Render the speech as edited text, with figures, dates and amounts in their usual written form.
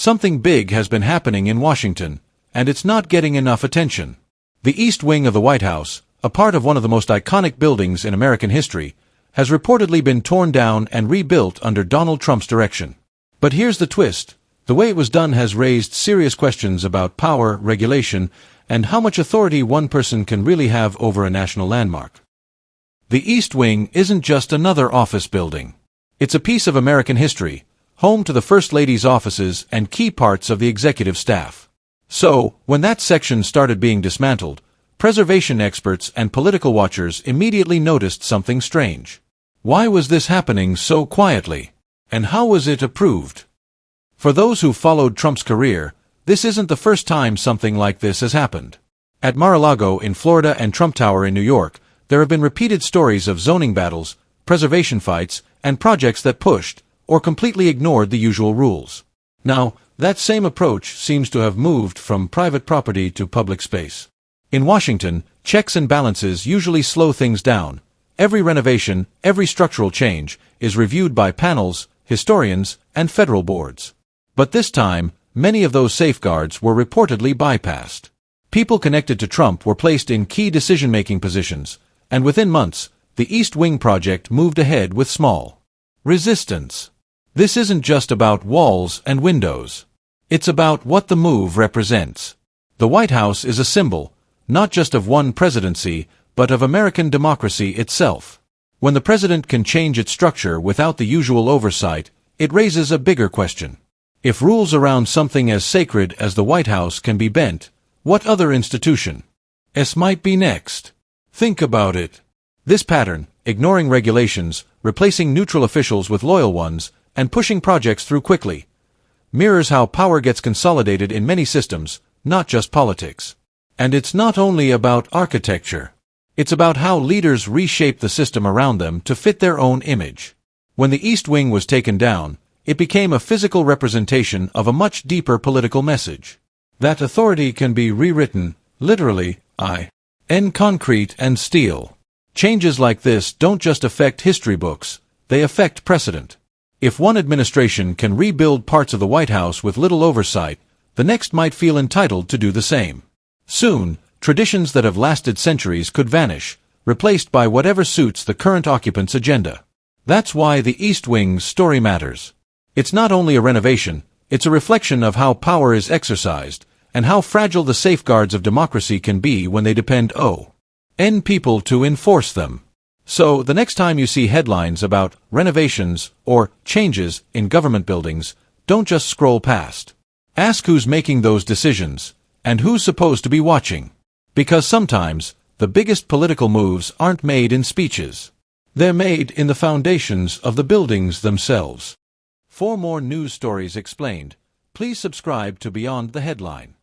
Something big has been happening in Washington, and it's not getting enough attention. The East Wing of the White House, a part of one of the most iconic buildings in American history, has reportedly been torn down and rebuilt under Donald Trump's direction. But here's the twist. The way it was done has raised serious questions about power, regulation, and how much authority one person can really have over a national landmark. The East Wing isn't just another office building. It's a piece of American history, home to the First Lady's offices and key parts of the executive staff. So, when that section started being dismantled, preservation experts and political watchers immediately noticed something strange. Why was this happening so quietly? And how was it approved? For those who followed Trump's career, this isn't the first time something like this has happened. At Mar-a-Lago in Florida and Trump Tower in New York, there have been repeated stories of zoning battles, preservation fights, and projects that pushed, or completely ignored the usual rules. Now, that same approach seems to have moved from private property to public space. In Washington, checks and balances usually slow things down. Every renovation, every structural change, is reviewed by panels, historians, and federal boards. But this time, many of those safeguards were reportedly bypassed. People connected to Trump were placed in key decision-making positions, and within months, the East Wing project moved ahead with small resistance. This isn't just about walls and windows. It's about what the move represents. The White House is a symbol, not just of one presidency, but of American democracy itself. When the president can change its structure without the usual oversight, it raises a bigger question. If rules around something as sacred as the White House can be bent, what other institution might be next? Think about it. This pattern, ignoring regulations, replacing neutral officials with loyal ones, and pushing projects through quickly, mirrors how power gets consolidated in many systems, not just politics. And it's not only about architecture. It's about how leaders reshape the system around them to fit their own image. When the East Wing was taken down, it became a physical representation of a much deeper political message. That authority can be rewritten, literally, in concrete and steel. Changes like this don't just affect history books, they affect precedent. If one administration can rebuild parts of the White House with little oversight, the next might feel entitled to do the same. Soon, traditions that have lasted centuries could vanish, replaced by whatever suits the current occupant's agenda. That's why the East Wing's story matters. It's not only a renovation, it's a reflection of how power is exercised, and how fragile the safeguards of democracy can be when they depend on people to enforce them. So, the next time you see headlines about renovations or changes in government buildings, don't just scroll past. Ask who's making those decisions, and who's supposed to be watching. Because sometimes, the biggest political moves aren't made in speeches. They're made in the foundations of the buildings themselves. For more news stories explained, please subscribe to Beyond the Headline.